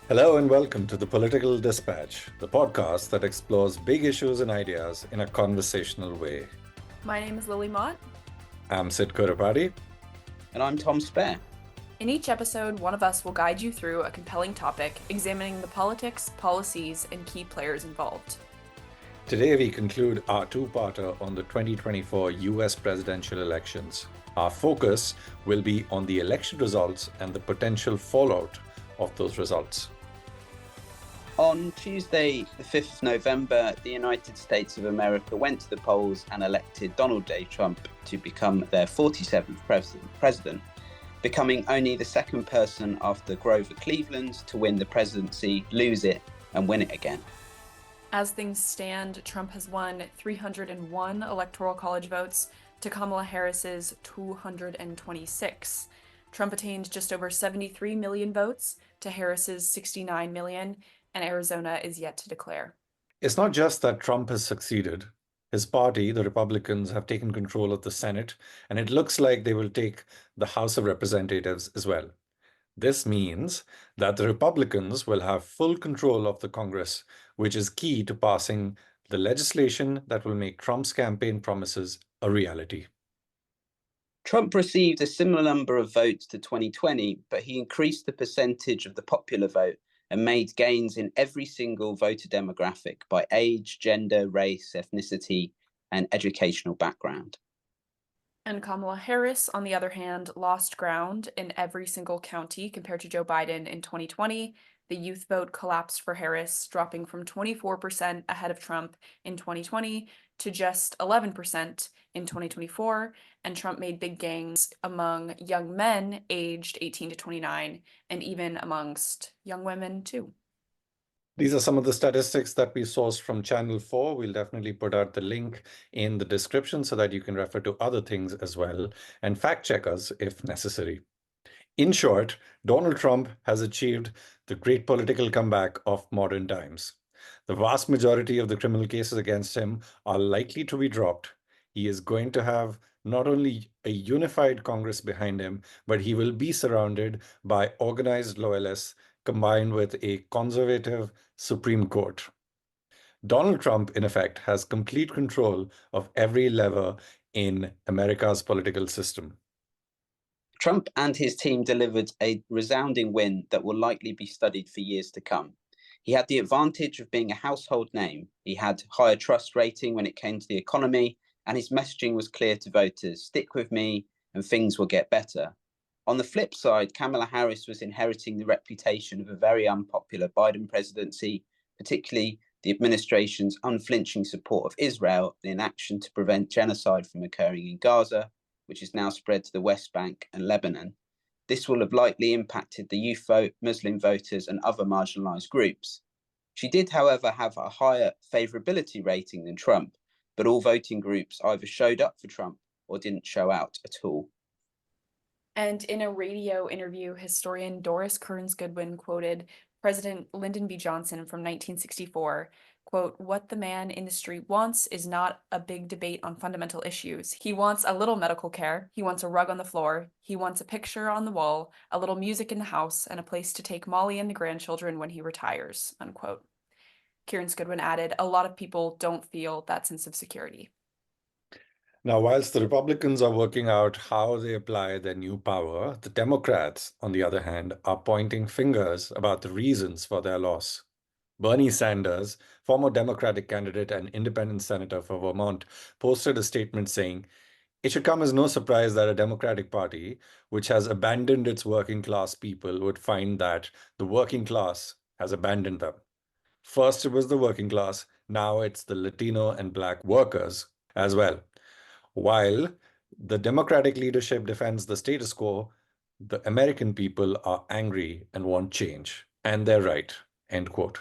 Hello and welcome to the Political Dispatch, the podcast that explores big issues and ideas in a conversational way. My name is Lily Mott. I'm Sidd Kurapati. And I'm Tom Spare. In each episode, one of us will guide you through a compelling topic, examining the politics, policies, and key players involved. Today we conclude our two-parter on the 2024 US presidential elections. Our focus will be on the election results and the potential fallout of those results. On Tuesday, the 5th of November, the United States of America went to the polls and elected Donald J. Trump to become their 47th president, becoming only the second person after Grover Cleveland to win the presidency, lose it, and win it again. As things stand, Trump has won 301 Electoral College votes to Kamala Harris's 226. Trump attained just over 73 million votes to Harris's 69 million, and Arizona is yet to declare. It's not just that Trump has succeeded. His party, the Republicans, have taken control of the Senate, and it looks like they will take the House of Representatives as well. This means that the Republicans will have full control of the Congress, which is key to passing the legislation that will make Trump's campaign promises a reality. Trump received a similar number of votes to 2020, but he increased the percentage of the popular vote and made gains in every single voter demographic by age, gender, race, ethnicity, and educational background. And Kamala Harris, on the other hand, lost ground in every single county compared to Joe Biden in 2020. The youth vote collapsed for Harris, dropping from 24% ahead of Trump in 2020 to just 11% in 2024. And Trump made big gains among young men aged 18 to 29, and even amongst young women too. These are some of the statistics that we sourced from Channel 4. We'll definitely put out the link in the description so that you can refer to other things as well and fact check us if necessary. In short, Donald Trump has achieved the great political comeback of modern times. The vast majority of the criminal cases against him are likely to be dropped. He is going to have not only a unified Congress behind him, but he will be surrounded by organized loyalists combined with a conservative Supreme Court. Donald Trump, in effect, has complete control of every lever in America's political system. Trump and his team delivered a resounding win that will likely be studied for years to come. He had the advantage of being a household name. He had higher trust rating when it came to the economy, and his messaging was clear to voters: stick with me and things will get better. On the flip side, Kamala Harris was inheriting the reputation of a very unpopular Biden presidency, particularly the administration's unflinching support of Israel in action to prevent genocide from occurring in Gaza, which is now spread to the West Bank and Lebanon. This will have likely impacted the youth vote, Muslim voters, and other marginalized groups. She did, however, have a higher favorability rating than Trump, but all voting groups either showed up for Trump or didn't show out at all. And in a radio interview, historian Doris Kearns Goodwin quoted President Lyndon B. Johnson from 1964, quote, "What the man in the street wants is not a big debate on fundamental issues. He wants a little medical care. He wants a rug on the floor. He wants a picture on the wall, a little music in the house, and a place to take Molly and the grandchildren when he retires," unquote. Kearns Goodwin added, "A lot of people don't feel that sense of security." Now, whilst the Republicans are working out how they apply their new power, the Democrats, on the other hand, are pointing fingers about the reasons for their loss. Bernie Sanders, former Democratic candidate and independent senator for Vermont, posted a statement saying, "It should come as no surprise that a Democratic Party, which has abandoned its working class people, would find that the working class has abandoned them. First, it was the working class. Now it's the Latino and Black workers as well. While the Democratic leadership defends the status quo, the American people are angry and want change. And they're right." End quote.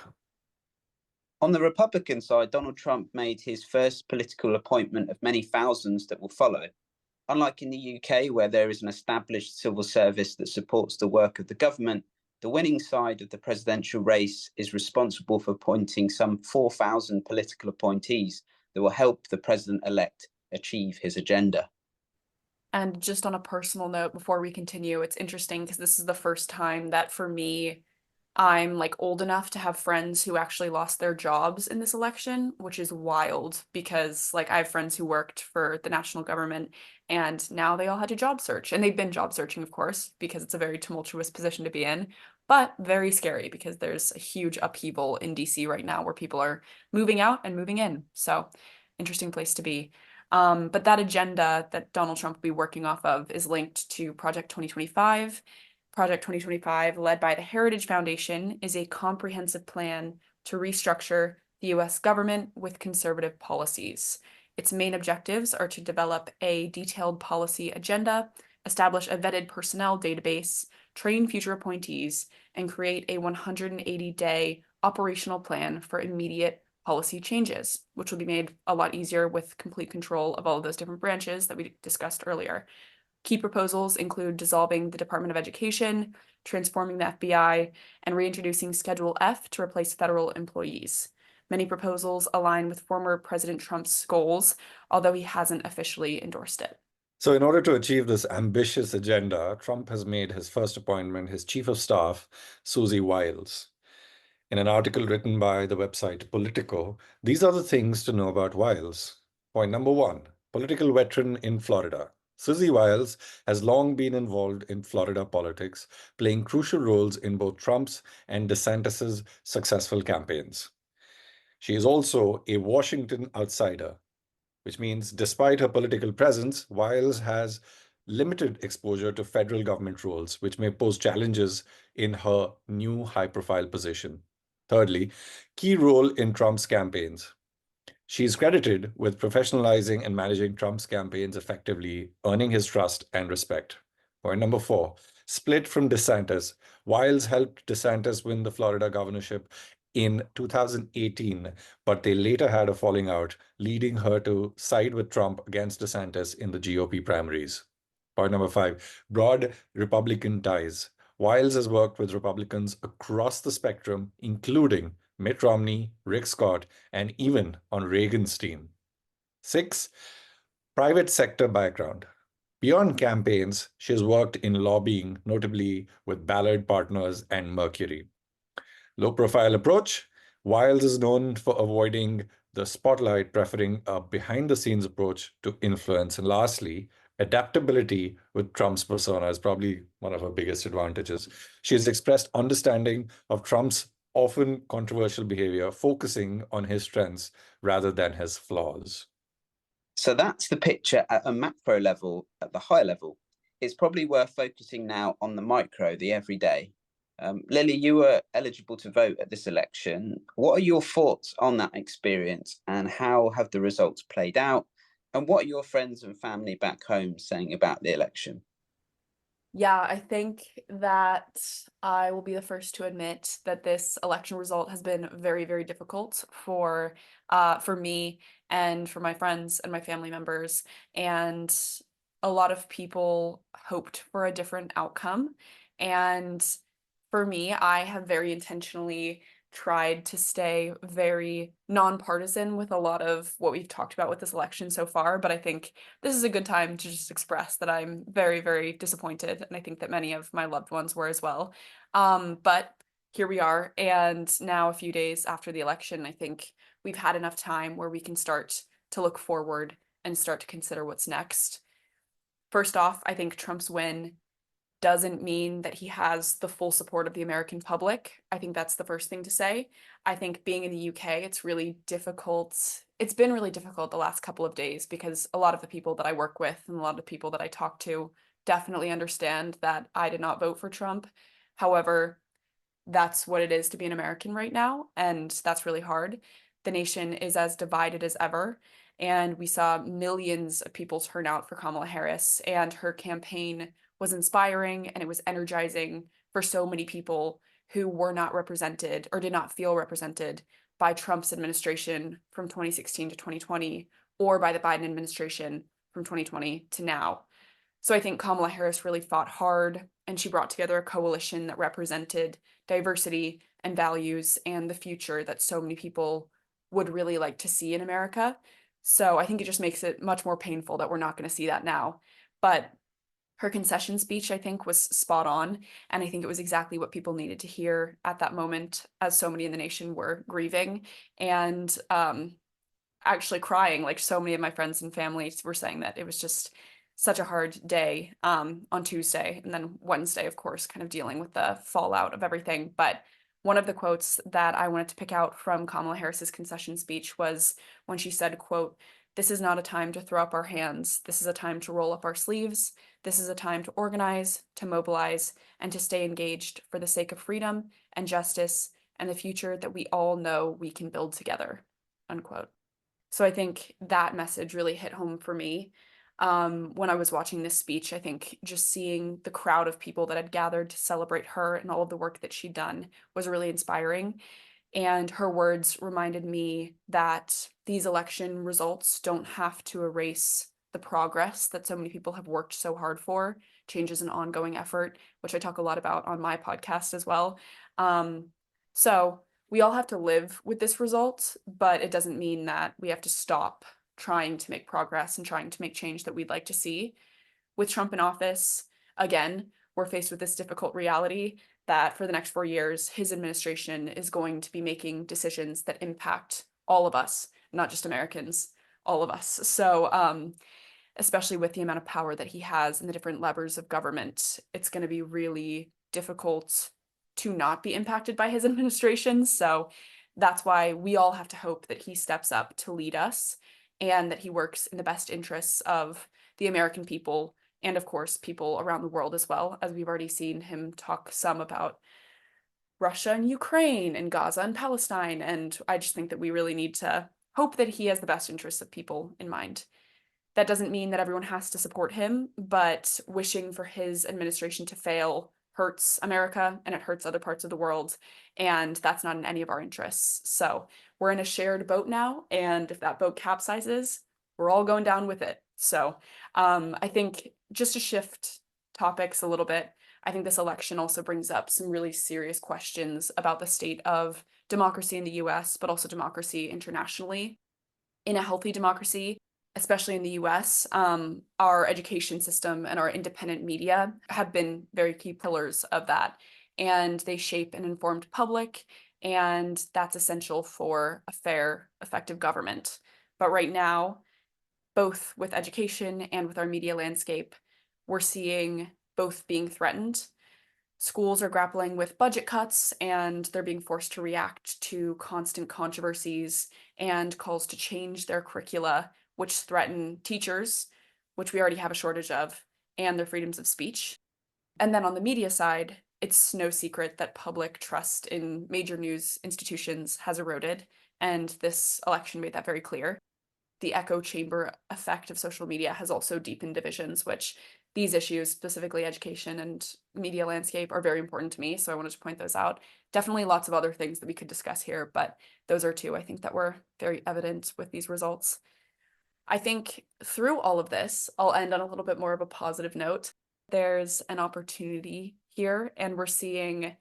On the Republican side, Donald Trump made his first political appointment of many thousands that will follow. Unlike in the UK, where there is an established civil service that supports the work of the government, the winning side of the presidential race is responsible for appointing some 4,000 political appointees that will help the president-elect achieve his agenda. And just on a personal note, before we continue, it's interesting because this is the first time that for me, I'm like old enough to have friends who actually lost their jobs in this election, which is wild because like I have friends who worked for the national government and now they all had to job search. And they've been job searching, of course, because it's a very tumultuous position to be in, but very scary because there's a huge upheaval in DC right now where people are moving out and moving in. So interesting place to be. But that agenda that Donald Trump will be working off of is linked to Project 2025. Project 2025, led by the Heritage Foundation, is a comprehensive plan to restructure the US government with conservative policies. Its main objectives are to develop a detailed policy agenda, establish a vetted personnel database, train future appointees, and create a 180-day operational plan for immediate policy changes, which will be made a lot easier with complete control of all of those different branches that we discussed earlier. Key proposals include dissolving the Department of Education, transforming the FBI, and reintroducing Schedule F to replace federal employees. Many proposals align with former President Trump's goals, although he hasn't officially endorsed it. So, in order to achieve this ambitious agenda, Trump has made his first appointment his chief of staff, Susie Wiles. In an article written by the website Politico, these are the things to know about Wiles. Point number one, political veteran in Florida. Susie Wiles has long been involved in Florida politics, playing crucial roles in both Trump's and DeSantis's successful campaigns. She is also a Washington outsider, which means despite her political presence, Wiles has limited exposure to federal government roles, which may pose challenges in her new high-profile position. Thirdly, key role in Trump's campaigns. She is credited with professionalizing and managing Trump's campaigns effectively, earning his trust and respect. Point number four, split from DeSantis. Wiles helped DeSantis win the Florida governorship in 2018, but they later had a falling out, leading her to side with Trump against DeSantis in the GOP primaries. Point number five, broad Republican ties. Wiles has worked with Republicans across the spectrum, including Mitt Romney, Rick Scott, and even on Reagan's team. Six, private sector background. Beyond campaigns, she has worked in lobbying, notably with Ballard Partners and Mercury. Low profile approach. Wiles is known for avoiding the spotlight, preferring a behind the scenes approach to influence. And lastly, adaptability with Trump's persona is probably one of her biggest advantages. She has expressed understanding of Trump's often controversial behavior, focusing on his strengths rather than his flaws. So that's the picture at a macro level, at the high level. It's probably worth focusing now on the micro, the everyday. Lily, you were eligible to vote at this election. What are your thoughts on that experience and how have the results played out? And what are your friends and family back home saying about the election? Yeah, I think that I will be the first to admit that this election result has been very, very difficult for me and for my friends and my family members. And a lot of people hoped for a different outcome. And for me, I have very intentionally tried to stay very nonpartisan with a lot of what we've talked about with this election so far, but I think this is a good time to just express that I'm very, very disappointed, and I think that many of my loved ones were as well. But here we are, and now a few days after the election, I think we've had enough time where we can start to look forward and start to consider what's next. First off, I think Trump's win doesn't mean that he has the full support of the American public. I think that's the first thing to say. I think being in the UK, it's really difficult. It's been really difficult the last couple of days because a lot of the people that I work with and a lot of the people that I talk to definitely understand that I did not vote for Trump. However, that's what it is to be an American right now, and that's really hard. The nation is as divided as ever, and we saw millions of people turn out for Kamala Harris, and her campaign was inspiring and it was energizing for so many people who were not represented or did not feel represented by Trump's administration from 2016 to 2020 or by the Biden administration from 2020 to now. So I think Kamala Harris really fought hard and she brought together a coalition that represented diversity and values and the future that so many people would really like to see in America. So I think it just makes it much more painful that we're not going to see that now. But Her concession speech, I think, was spot on, and I think it was exactly what people needed to hear at that moment, as so many in the nation were grieving and actually crying. Like, so many of my friends and family were saying that it was just such a hard day on Tuesday, and then Wednesday, of course, kind of dealing with the fallout of everything. But one of the quotes that I wanted to pick out from Kamala Harris's concession speech was when she said, quote, "This is not a time to throw up our hands. This is a time to roll up our sleeves. This is a time to organize, to mobilize, and to stay engaged for the sake of freedom and justice and the future that we all know we can build together," unquote. So I think that message really hit home for me. When I was watching this speech, I think just seeing the crowd of people that had gathered to celebrate her and all of the work that she'd done was really inspiring. And her words reminded me that these election results don't have to erase the progress that so many people have worked so hard for. Change is an ongoing effort, which I talk a lot about on my podcast as well. So we all have to live with this result, but it doesn't mean that we have to stop trying to make progress and trying to make change that we'd like to see. With Trump in office, again, we're faced with this difficult reality that for the next 4 years, his administration is going to be making decisions that impact all of us, not just Americans, all of us. So, especially with the amount of power that he has and the different levers of government, it's going to be really difficult to not be impacted by his administration. So that's why we all have to hope that he steps up to lead us and that he works in the best interests of the American people and, of course, people around the world as well, as we've already seen him talk some about Russia and Ukraine and Gaza and Palestine. And I just think that we really need to hope that he has the best interests of people in mind. That doesn't mean that everyone has to support him, but wishing for his administration to fail hurts America and it hurts other parts of the world. And that's not in any of our interests. So we're in a shared boat now. And if that boat capsizes, we're all going down with it. So I think just to shift topics a little bit, I think this election also brings up some really serious questions about the state of democracy in the US, but also democracy internationally. In a healthy democracy, especially in the US, our education system and our independent media have been very key pillars of that. And they shape an informed public, and that's essential for a fair, effective government. But right now, both with education and with our media landscape, we're seeing both being threatened. Schools are grappling with budget cuts and they're being forced to react to constant controversies and calls to change their curricula, which threaten teachers, which we already have a shortage of, and their freedoms of speech. And then on the media side, it's no secret that public trust in major news institutions has eroded, and this election made that very clear. The echo chamber effect of social media has also deepened divisions, which these issues, specifically education and media landscape, are very important to me. So I wanted to point those out. Definitely lots of other things that we could discuss here, but those are two I think that were very evident with these results. I think through all of this, I'll end on a little bit more of a positive note. There's an opportunity here, and we're seeing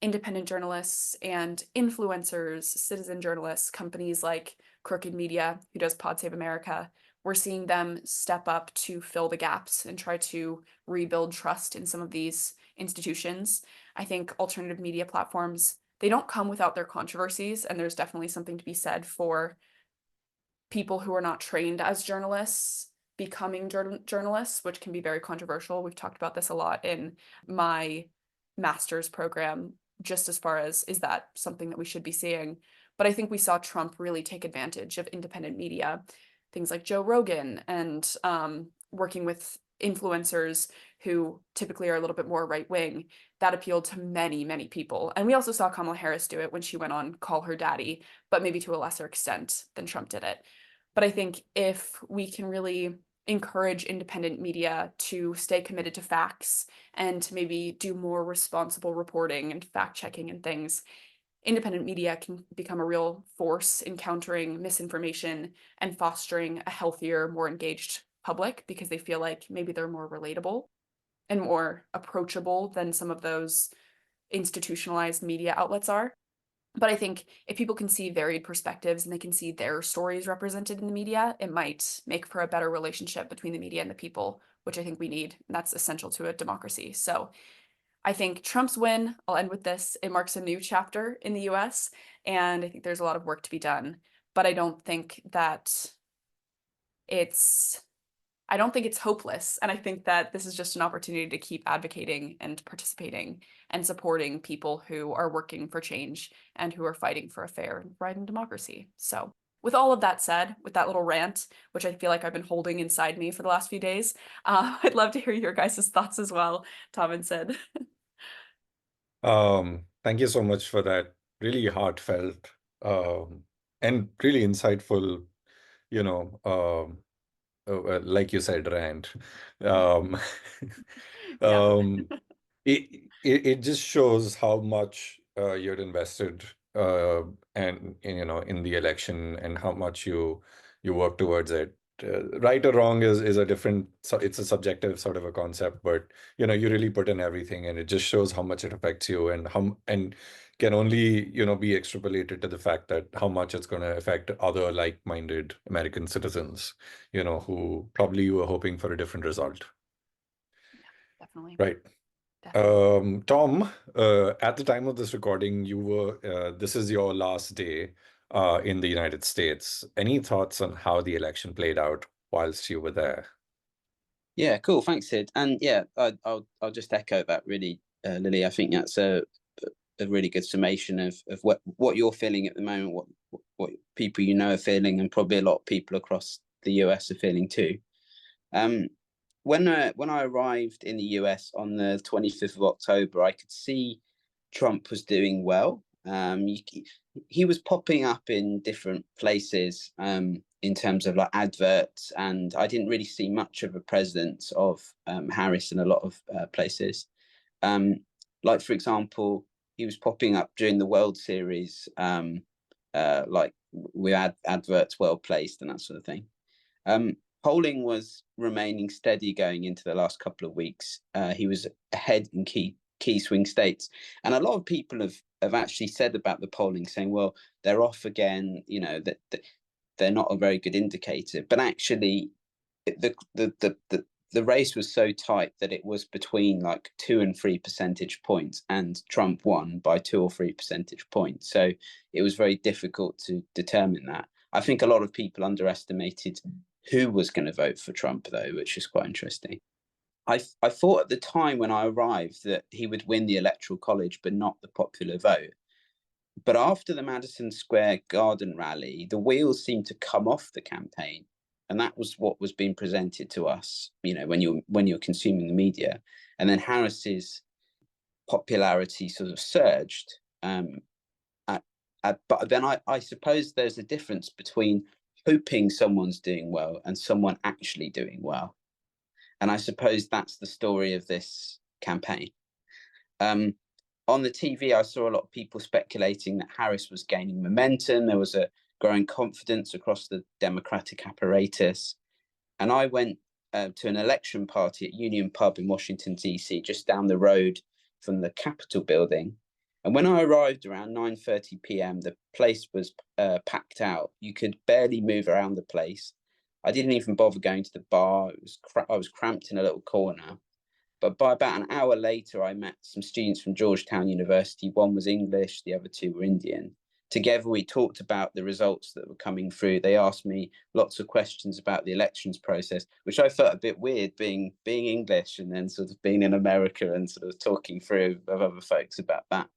independent journalists and influencers, citizen journalists, companies like Crooked Media, who does Pod Save America. We're seeing them step up to fill the gaps and try to rebuild trust in some of these institutions. I think alternative media platforms, they don't come without their controversies, and there's definitely something to be said for people who are not trained as journalists becoming journalists, which can be very controversial. We've talked about this a lot in my master's program, just as far as is that something that we should be seeing. But I think we saw Trump really take advantage of independent media, things like Joe Rogan and working with influencers who typically are a little bit more right wing. That appealed to many, many people. And we also saw Kamala Harris do it when she went on Call Her Daddy, but maybe to a lesser extent than Trump did it. But I think if we can really encourage independent media to stay committed to facts and to maybe do more responsible reporting and fact checking and things, independent media can become a real force in countering misinformation and fostering a healthier, more engaged public because they feel like maybe they're more relatable and more approachable than some of those institutionalized media outlets are. But I think if people can see varied perspectives and they can see their stories represented in the media, it might make for a better relationship between the media and the people which I think we need. And that's essential to a democracy. So I think Trump's win, I'll end with this, it marks a new chapter in the US, and I think there's a lot of work to be done. But I don't think that it's hopeless. And I think that this is just an opportunity to keep advocating and participating and supporting people who are working for change and who are fighting for a fair and thriving democracy. So with all of that said, with that little rant, which I feel like I've been holding inside me for the last few days, I'd love to hear your guys' thoughts as well, Tom and Sidd. Thank you so much for that really heartfelt and really insightful, you know, like you said, rant. Um, Yeah. um, it just shows how much you're invested and you know in the election and how much you work towards it. Right or wrong is a different, so it's a subjective sort of a concept, but you know you really put in everything, and it just shows how much it affects you and how and can only you know be extrapolated to the fact that how much it's going to affect other like-minded American citizens, you know, who probably were hoping for a different result. Definitely. Right. Definitely. Tom, at the time of this recording, you were this is your last day in the United States. Any thoughts on how the election played out whilst you were there? Yeah, cool. Thanks, Sid. And yeah, I'll just echo that really, Lily. I think that's a really good summation of what you're feeling at the moment, what people you know are feeling, and probably a lot of people across the US are feeling too. Um, when I arrived in the US on the 25th of October, I could see Trump was doing well. He was popping up in different places in terms of like adverts, and I didn't really see much of a presence of Harris in a lot of places. Um, like for example, he was popping up during the World Series, like we had adverts well placed and that sort of thing. Polling was remaining steady going into the last couple of weeks. He was ahead in key swing states, and a lot of people have actually said about the polling, saying, "Well, they're off again. You know that they're not a very good indicator." But actually, the race was so tight that it was between like 2 and 3 percentage points, and Trump won by 2 or 3 percentage points. So it was very difficult to determine that. I think a lot of people underestimated who was going to vote for Trump, though, which is quite interesting. I thought at the time when I arrived that he would win the Electoral College, but not the popular vote. But after the Madison Square Garden rally, the wheels seemed to come off the campaign, and that was what was being presented to us. You know, when you're consuming the media, and then Harris's popularity sort of surged. But then I suppose there's a difference between hoping someone's doing well and someone actually doing well. And I suppose that's the story of this campaign. On the TV, I saw a lot of people speculating that Harris was gaining momentum. There was a growing confidence across the Democratic apparatus. And I went to an election party at Union Pub in Washington, D.C., just down the road from the Capitol building. And when I arrived around 9:30 p.m., the place was packed out. You could barely move around the place. I didn't even bother going to the bar. I was cramped in a little corner. But by about an hour later, I met some students from Georgetown University. One was English, the other two were Indian. Together, we talked about the results that were coming through. They asked me lots of questions about the elections process, which I felt a bit weird being English and then sort of being in America and sort of talking through with other folks about that.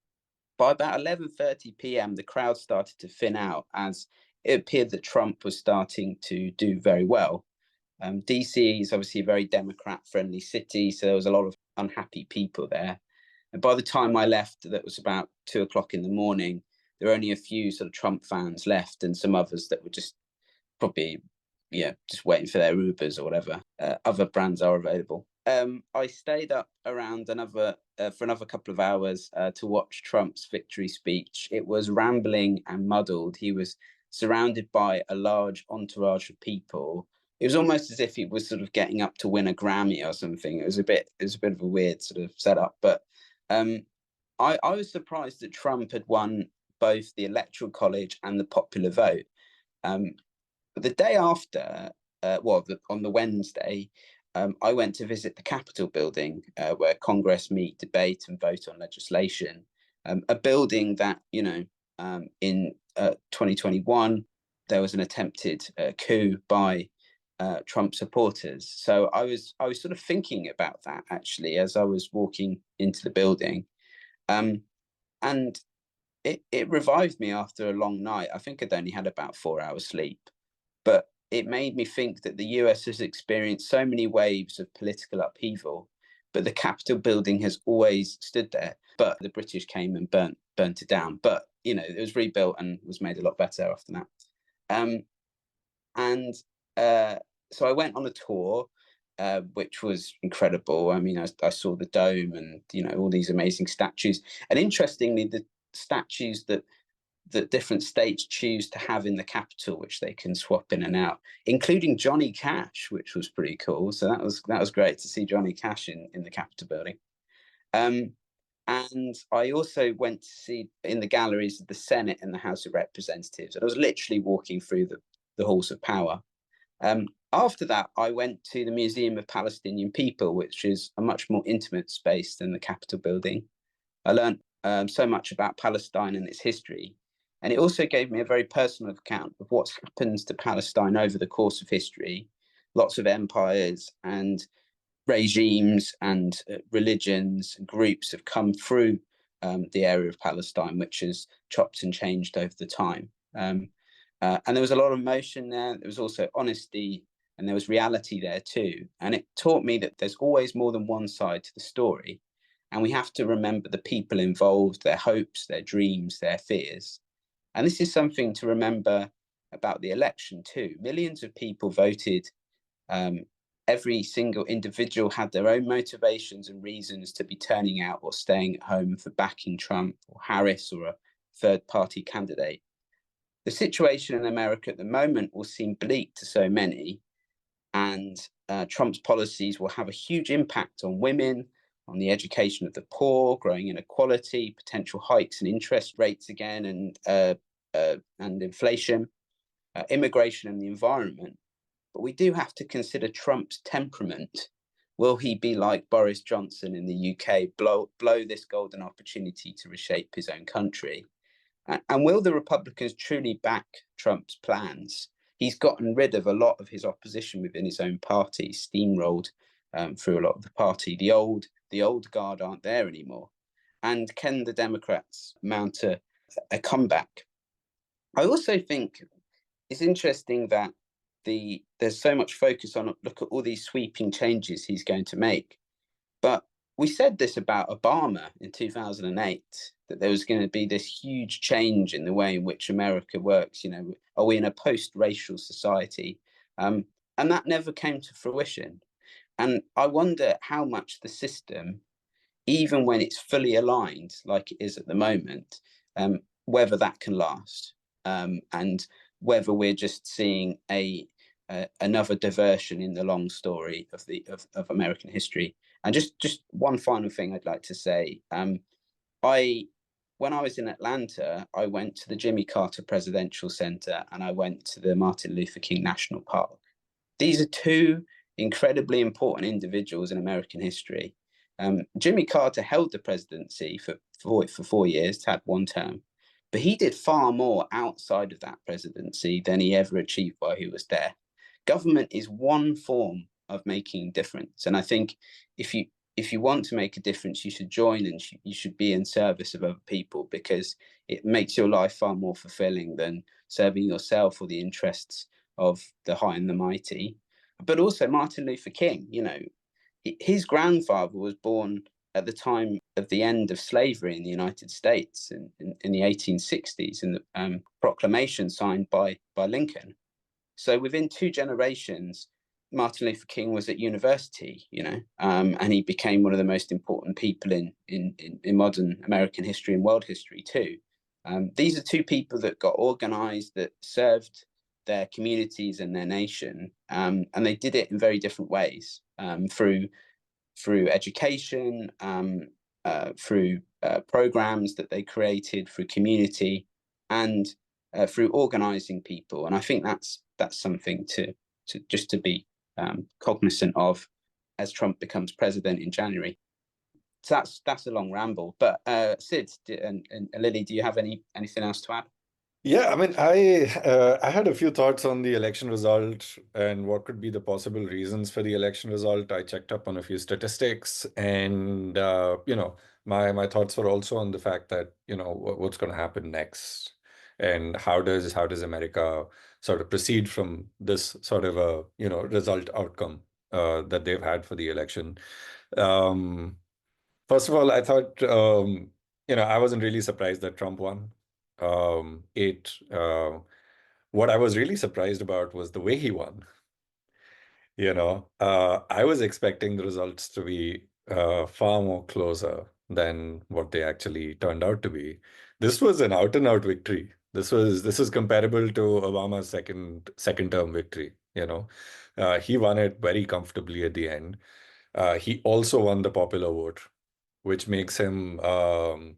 By about 11:30 p.m., the crowd started to thin out as it appeared that Trump was starting to do very well. DC is obviously a very Democrat-friendly city, so there was a lot of unhappy people there. And by the time I left, that was about 2 o'clock in the morning, there were only a few sort of Trump fans left and some others that were just probably, yeah, just waiting for their Ubers or whatever. Other brands are available. I stayed up around for another couple of hours to watch Trump's victory speech. It was rambling and muddled. He was surrounded by a large entourage of people. It was almost as if he was sort of getting up to win a Grammy or something. It was a bit of a weird sort of setup. But I was surprised that Trump had won both the Electoral College and the popular vote. But the day after, on the Wednesday, I went to visit the Capitol building, where Congress meet, debate, and vote on legislation. A building that, in 2021, there was an attempted coup by Trump supporters. So I was sort of thinking about that actually as I was walking into the building, and it revived me after a long night. I think I'd only had about 4 hours sleep, but it made me think that the US has experienced so many waves of political upheaval, but the Capitol building has always stood there. But the British came and burnt it down. But it was rebuilt and was made a lot better after that. And so I went on a tour, which was incredible. I mean, I saw the dome and all these amazing statues. And interestingly, the statues that different states choose to have in the capital, which they can swap in and out, including Johnny Cash, which was pretty cool. So that was great to see Johnny Cash in the Capitol building. And I also went to see in the galleries of the Senate and the House of Representatives. And I was literally walking through the halls of power. After that, I went to the Museum of Palestinian People, which is a much more intimate space than the Capitol building. I learned so much about Palestine and its history. And it also gave me a very personal account of what's happened to Palestine over the course of history. Lots of empires and regimes and religions and groups have come through the area of Palestine, which has chopped and changed over the time. And there was a lot of emotion there. There was also honesty, and there was reality there too. And it taught me that there's always more than one side to the story. And we have to remember the people involved, their hopes, their dreams, their fears. And this is something to remember about the election too. Millions of people voted. Every single individual had their own motivations and reasons to be turning out or staying at home for backing Trump or Harris or a third-party candidate. The situation in America at the moment will seem bleak to so many, and Trump's policies will have a huge impact on women, on the education of the poor, growing inequality, potential hikes in interest rates again, and inflation, immigration and the environment. But we do have to consider Trump's temperament. Will he be like Boris Johnson in the UK, blow this golden opportunity to reshape his own country? And will the Republicans truly back Trump's plans? He's gotten rid of a lot of his opposition within his own party, steamrolled through a lot of the party. The old guard aren't there anymore. And can the Democrats mount a comeback? I also think it's interesting that there's so much focus on, look at all these sweeping changes he's going to make. But we said this about Obama in 2008, that there was going to be this huge change in the way in which America works. Are we in a post-racial society? And that never came to fruition. And I wonder how much the system, even when it's fully aligned like it is at the moment, whether that can last, and whether we're just seeing another diversion in the long story of American history. And just one final thing I'd like to say. When I was in Atlanta, I went to the Jimmy Carter Presidential Center and I went to the Martin Luther King National Park. These are two incredibly important individuals in American history. Jimmy Carter held the presidency for 4 years, had one term, but he did far more outside of that presidency than he ever achieved while he was there. Government is one form of making a difference. And I think if you want to make a difference, you should join and you should be in service of other people, because it makes your life far more fulfilling than serving yourself or the interests of the high and the mighty. But also Martin Luther King, his grandfather was born at the time of the end of slavery in the United States in the 1860s, in the proclamation signed by Lincoln. So within 2 generations, Martin Luther King was at university, and he became one of the most important people in modern American history and world history too. These are 2 people that got organized, that served their communities and their nation, and they did it in very different ways, through education, through programs that they created, through community, and through organizing people. And I think that's something to be cognizant of. as Trump becomes president in January. So that's a long ramble. But Sidd and Lily, do you have anything else to add? Yeah, I mean, I had a few thoughts on the election result and what could be the possible reasons for the election result. I checked up on a few statistics, and my thoughts were also on the fact that what's going to happen next, and how does America sort of proceed from this sort of a result outcome that they've had for the election. Um, First of all, I thought I wasn't really surprised that Trump won. It What I was really surprised about was the way he won. I was expecting the results to be far more closer than what they actually turned out to be. This was an out and out victory. This is comparable to Obama's second term victory. He won it very comfortably at the end. He also won the popular vote, which makes him the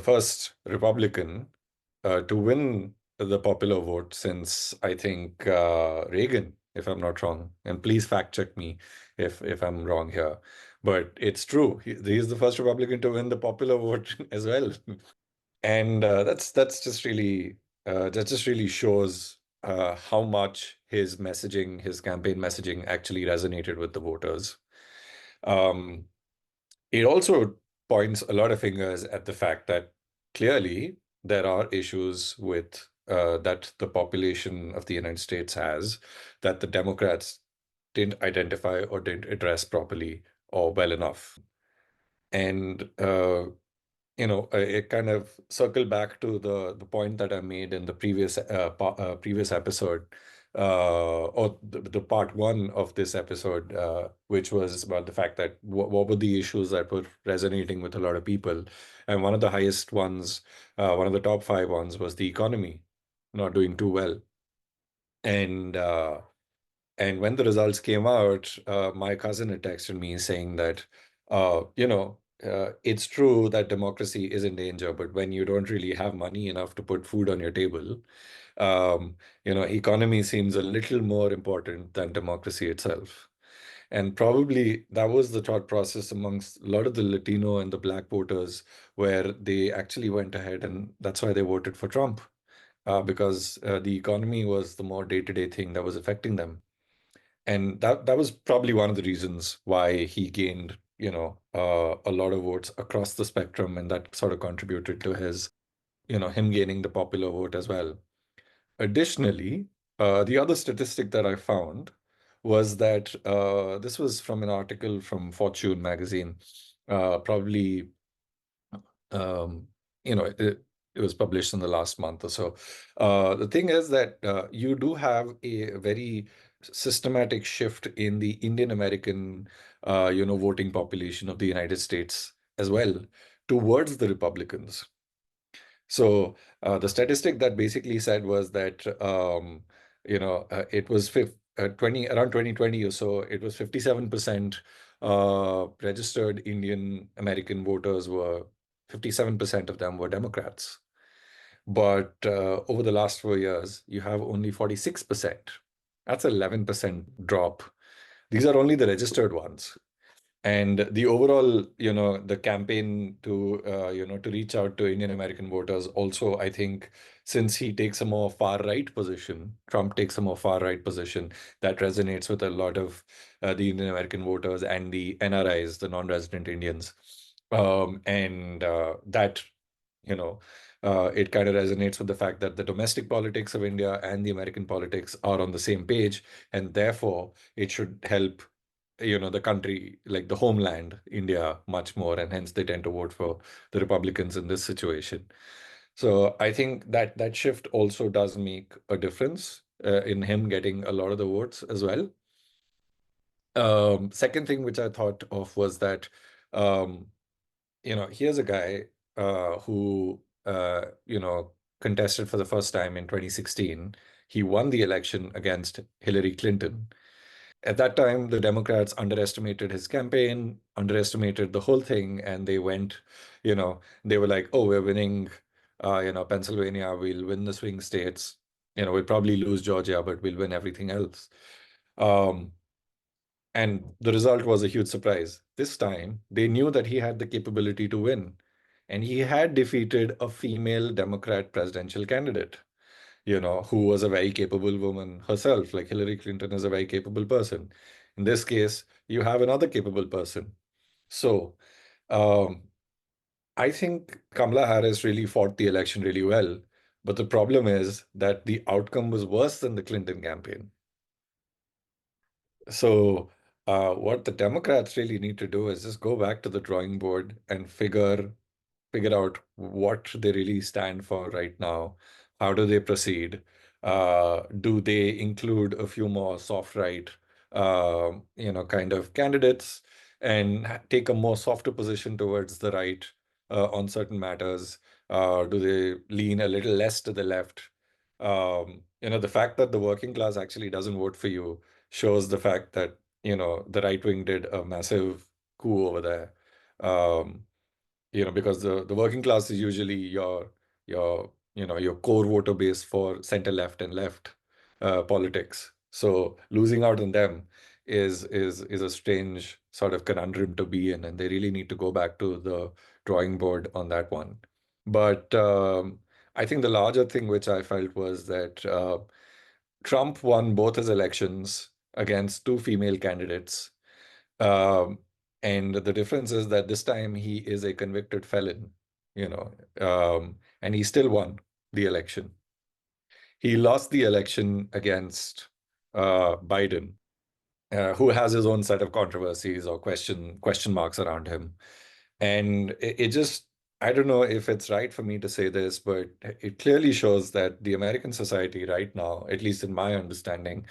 first Republican to win the popular vote since, I think, Reagan, if I'm not wrong. And please fact check me if I'm wrong here. But it's true. He is the first Republican to win the popular vote as well. And that just really shows how much his campaign messaging actually resonated with the voters. Um, it also points a lot of fingers at the fact that clearly there are issues with that the population of the United States has that the Democrats didn't identify or didn't address properly or well enough. And it kind of circle back to the point that I made in the previous episode, or the part one of this episode, which was about the fact that what were the issues that were resonating with a lot of people, and one of the highest ones, one of the top five ones, was the economy not doing too well, and when the results came out, my cousin had texted me saying that, it's true that democracy is in danger, but when you don't really have money enough to put food on your table, economy seems a little more important than democracy itself. And probably that was the thought process amongst a lot of the Latino and the Black voters, where they actually went ahead, and that's why they voted for Trump, because the economy was the more day-to-day thing that was affecting them. And that was probably one of the reasons why he gained, a lot of votes across the spectrum, and that sort of contributed to him gaining the popular vote as well. Additionally, the other statistic that I found was that this was from an article from Fortune magazine, probably um, it was published in the last month or so. The thing is that you do have a very systematic shift in the Indian American, voting population of the United States as well towards the Republicans. So the statistic that basically said was that it was 20 around 2020 or so, it was 57% registered Indian American voters were 57% of them were Democrats. But over the last 4 years, you have only 46%. That's 11% drop. These are only the registered ones. And the overall, the campaign to reach out to Indian American voters also, I think, since he takes a more far right position, Trump takes a more far right position, that resonates with a lot of the Indian American voters and the NRIs, the non-resident Indians. And that, you know, it kind of resonates with the fact that the domestic politics of India and the American politics are on the same page, and therefore it should help the country, like the homeland, India, much more, and hence they tend to vote for the Republicans in this situation. So I think that that shift also does make a difference in him getting a lot of the votes as well. Second thing which I thought of was that, um, here's a guy who, contested for the first time in 2016. He won the election against Hillary Clinton. At that time, the Democrats underestimated his campaign, underestimated the whole thing, and they were like, "Oh, we're winning, Pennsylvania. We'll win the swing states. We'll probably lose Georgia, but we'll win everything else." Um, And the result was a huge surprise. This time, they knew that he had the capability to win, and he had defeated a female Democrat presidential candidate, who was a very capable woman herself. Like Hillary Clinton is a very capable person. In this case, you have another capable person. So, um, I think Kamala Harris really fought the election really well. But the problem is that the outcome was worse than the Clinton campaign. So, what the Democrats really need to do is just go back to the drawing board and figure out what they really stand for right now. How do they proceed? Do they include a few more soft right, kind of candidates, and take a more softer position towards the right on certain matters? Do they lean a little less to the left? The fact that the working class actually doesn't vote for you shows the fact that, the right wing did a massive coup over there. Um, because the working class is usually your core voter base for center left and left politics. So losing out on them is a strange sort of conundrum to be in, and they really need to go back to the drawing board on that one. But I think the larger thing which I felt was that Trump won both his elections against two female candidates. Um, and the difference is that this time he is a convicted felon, and he still won the election. He lost the election against Biden, who has his own set of controversies or question marks around him. And it just, I don't know if it's right for me to say this, but it clearly shows that the American society right now, at least in my understanding,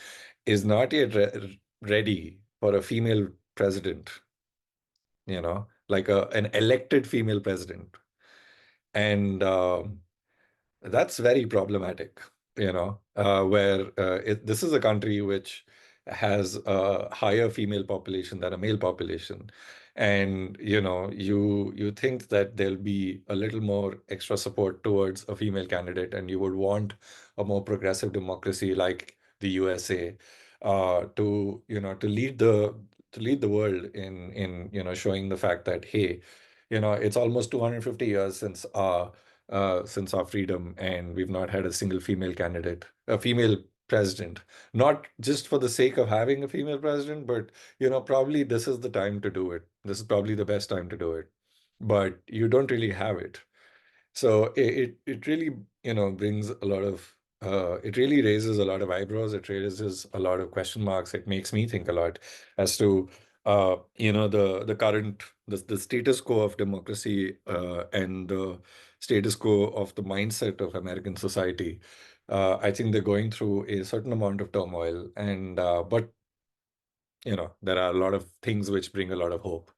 is not yet ready for a female president, like an elected female president. And that's very problematic, where this is a country which has a higher female population than a male population. And, you think that there'll be a little more extra support towards a female candidate, and you would want a more progressive democracy like the USA to lead the world in showing the fact that, hey, it's almost 250 years since our freedom, and we've not had a single female candidate, a female president. Not just for the sake of having a female president, but probably this is the time to do it. This is probably the best time to do it. But you don't really have it. So it really, brings a lot of it really raises a lot of eyebrows. It raises a lot of question marks. It makes me think a lot as to the current the status quo of democracy and the status quo of the mindset of American society. I think they're going through a certain amount of turmoil, and but there are a lot of things which bring a lot of hope.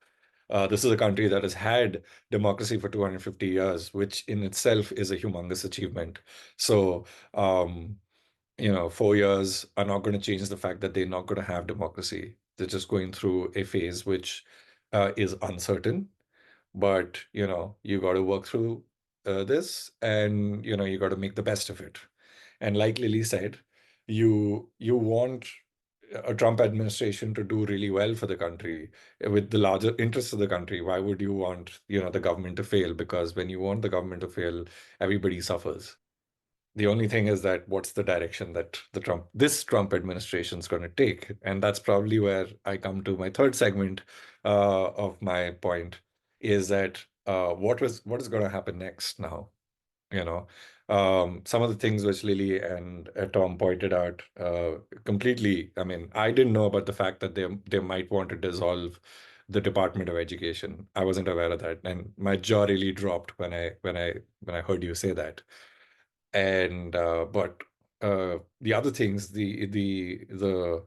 This is a country that has had democracy for 250 years, which in itself is a humongous achievement. So, 4 years are not going to change the fact that they're not going to have democracy. They're just going through a phase which is uncertain, but you got to work through this, and you got to make the best of it. And like Lily said, you want a Trump administration to do really well for the country with the larger interests of the country. Why would you want the government to fail? Because when you want the government to fail, everybody suffers. The only thing is that what's the direction that this Trump administration is going to take? And that's probably where I come to my third segment of my point, is that what is going to happen next now? You know, some of the things which Lily and Tom pointed out completely. I mean, I didn't know about the fact that they might want to dissolve the Department of Education. I wasn't aware of that, and my jaw really dropped when I heard you say that. And but the other things, the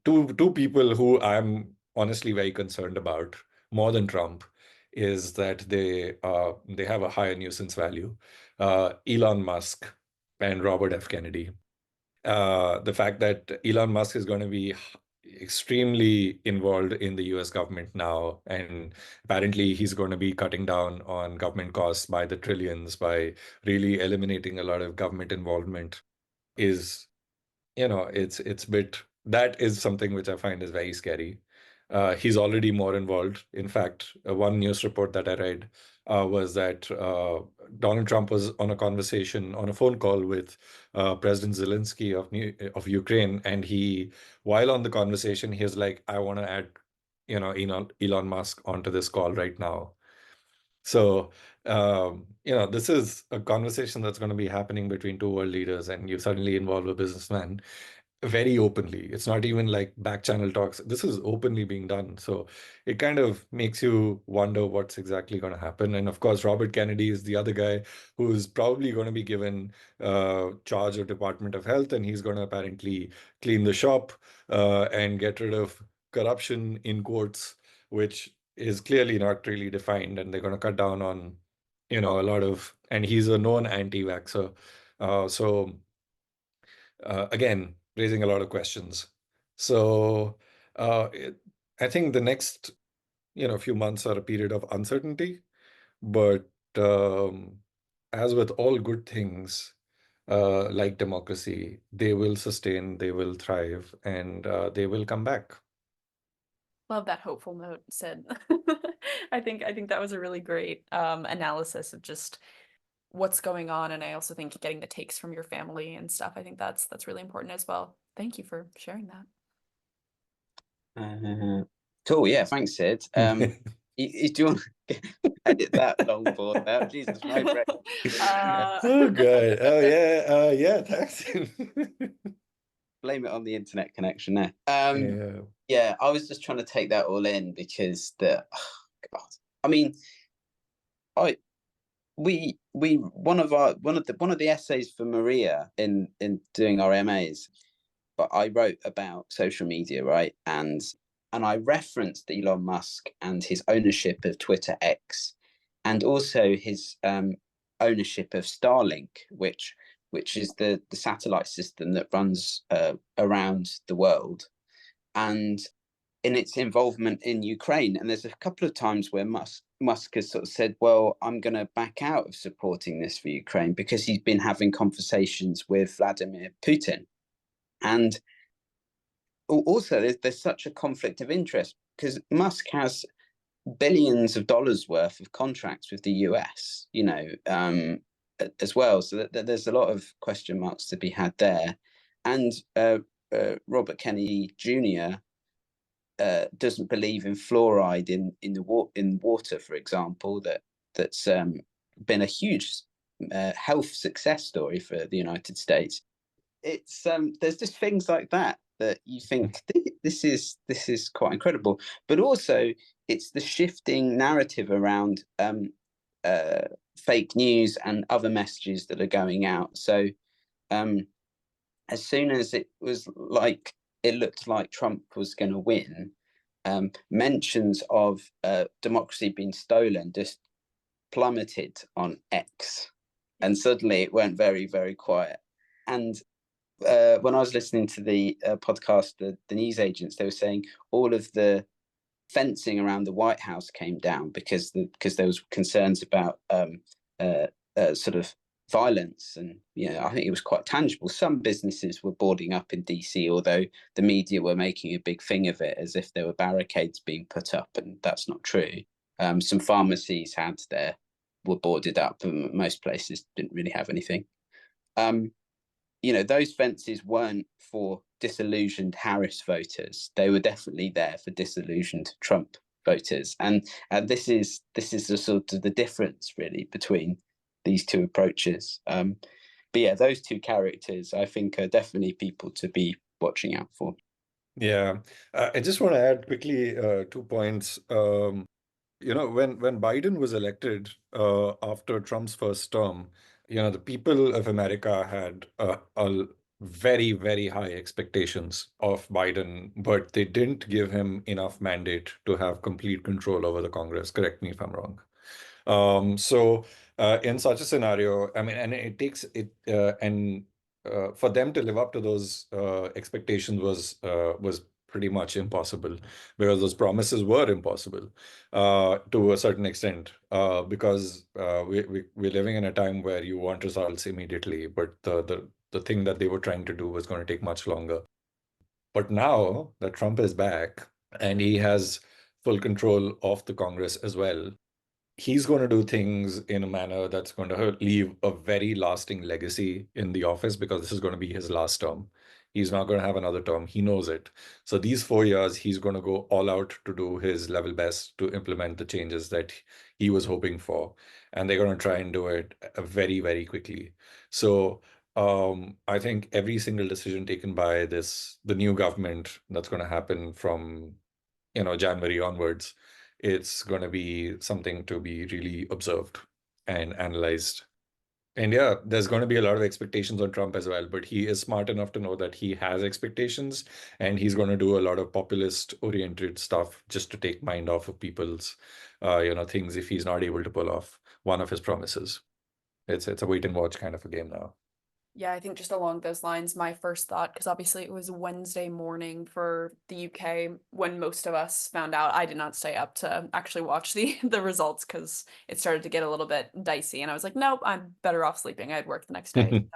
two people who I'm honestly very concerned about more than Trump is that they have a higher nuisance value. Elon Musk and Robert F. Kennedy. The fact that Elon Musk is going to be extremely involved in the US government now, and apparently he's going to be cutting down on government costs by the trillions by really eliminating a lot of government involvement, is it's a bit that is something which I find is very scary. He's already more involved. In fact, one news report that I read was that Donald Trump was on a conversation, on a phone call with President Zelensky of Ukraine, and while on the conversation, he was like, "I want to add, Elon Musk onto this call right now." So, this is a conversation that's going to be happening between two world leaders, and you suddenly involve a businessman very openly. It's not even like back channel talks. This is openly being done. So it kind of makes you wonder what's exactly going to happen. And of course, Robert Kennedy is the other guy who's probably going to be given charge of Department of Health, and he's going to apparently clean the shop and get rid of corruption in quotes, which is clearly not really defined. And they're going to cut down on, a lot of, and he's a known anti-vaxxer. So again, raising a lot of questions. So I think the next, few months are a period of uncertainty, but as with all good things, like democracy, they will sustain, they will thrive, and they will come back. Love that hopeful note, Sid. I think that was a really great analysis of just what's going on, and I also think getting the takes from your family and stuff. I think that's really important as well. Thank you for sharing that. Cool. Yeah. Thanks, Sid. Do you want to edit that long pause out? Jesus, my brain. Oh, good. Oh, yeah. Yeah. Thanks. Blame it on the internet connection there. Yeah. Yeah, I was just trying to take that all in because God. I mean, one of the essays for Maria in doing our MAs, but I wrote about social media, right? And I referenced Elon Musk and his ownership of Twitter X, and also his ownership of Starlink, which is the satellite system that runs around the world, and in its involvement in Ukraine. And there's a couple of times where Musk has sort of said, well, I'm going to back out of supporting this for Ukraine because he's been having conversations with Vladimir Putin. And also there's such a conflict of interest because Musk has billions of dollars worth of contracts with the US, as well. So that there's a lot of question marks to be had there. And Robert Kennedy Jr. Doesn't believe in fluoride in water, for example. That's been a huge health success story for the United States. It's there's just things like that you think this is quite incredible, but also it's the shifting narrative around fake news and other messages that are going out. So as soon as it looked like Trump was going to win, mentions of democracy being stolen just plummeted on X, and suddenly it went very, very quiet. And when I was listening to the podcast, the news agents, they were saying all of the fencing around the White House came down because there was concerns about sort of violence, and I think it was quite tangible. Some businesses were boarding up in DC, although the media were making a big thing of it as if there were barricades being put up, and that's not true. Some pharmacies were boarded up, and most places didn't really have anything. Those fences weren't for disillusioned Harris voters. They were definitely there for disillusioned Trump voters, and this is the sort of the difference really between these two approaches. But yeah, those two characters I think are definitely people to be watching out for. Yeah, I just want to add quickly 2 points. When Biden was elected after Trump's first term, the people of America had a very, very high expectations of Biden, but they didn't give him enough mandate to have complete control over the Congress. Correct me if I'm wrong. So in such a scenario, I mean, and it takes it and for them to live up to those expectations was pretty much impossible, because those promises were impossible to a certain extent, because we're living in a time where you want results immediately, but the thing that they were trying to do was going to take much longer. But now that Trump is back and he has full control of the Congress as well, he's going to do things in a manner that's going to leave a very lasting legacy in the office, because this is going to be his last term. He's not going to have another term. He knows it. So these 4 years, he's going to go all out to do his level best to implement the changes that he was hoping for. And they're going to try and do it very, very quickly. So I think every single decision taken by the new government that's going to happen from January onwards, it's going to be something to be really observed and analyzed. And yeah, there's going to be a lot of expectations on Trump as well, but he is smart enough to know that he has expectations, and he's going to do a lot of populist oriented stuff just to take mind off of people's, things if he's not able to pull off one of his promises. It's a wait and watch kind of a game now. Yeah, I think just along those lines, my first thought, because obviously it was Wednesday morning for the UK when most of us found out. I did not stay up to actually watch the results because it started to get a little bit dicey, and I was like, nope, I'm better off sleeping. I had work the next day.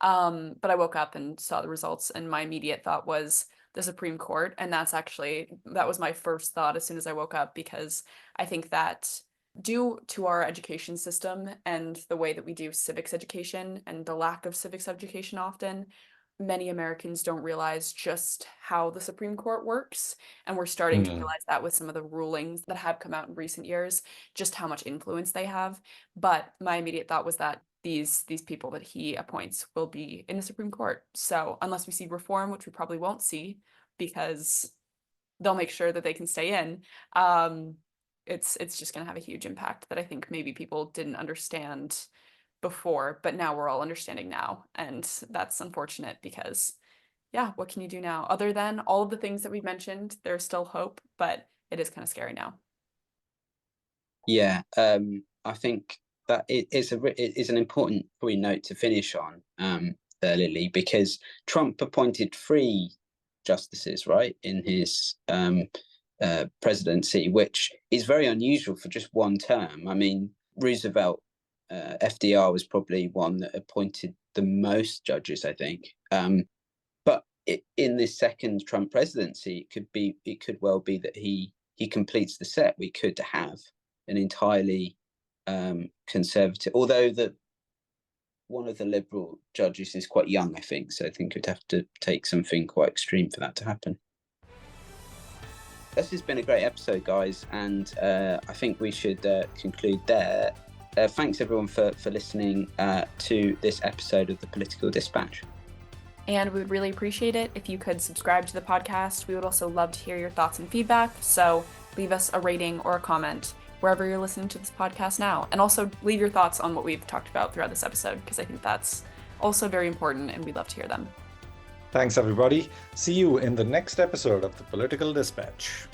But I woke up and saw the results, and my immediate thought was the Supreme Court, and that was my first thought as soon as I woke up, because I think that due to our education system and the way that we do civics education and the lack of civics education often, many Americans don't realize just how the Supreme Court works. And we're starting to realize that with some of the rulings that have come out in recent years, just how much influence they have. But my immediate thought was that these people that he appoints will be in the Supreme Court. So unless we see reform, which we probably won't see because they'll make sure that they can stay in, it's just going to have a huge impact that I think maybe people didn't understand before, but now we're all understanding now. And that's unfortunate because, yeah, what can you do now? Other than all of the things that we've mentioned, there's still hope, but it is kind of scary now. Yeah, I think that it is an important probably note to finish on, Lily, because Trump appointed 3 justices, right, in his presidency, which is very unusual for just one term. I mean, Roosevelt, FDR was probably one that appointed the most judges, I think. But in this second Trump presidency, it could well be that he completes the set. We could have an entirely conservative, although one of the liberal judges is quite young, I think. So I think it'd have to take something quite extreme for that to happen. This has been a great episode, guys, and I think we should conclude there. Thanks everyone for listening to this episode of the Political Dispatch. And we would really appreciate it if you could subscribe to the podcast. We would also love to hear your thoughts and feedback. So leave us a rating or a comment wherever you're listening to this podcast now. And also leave your thoughts on what we've talked about throughout this episode, because I think that's also very important and we'd love to hear them. Thanks, everybody. See you in the next episode of the Political Dispatch.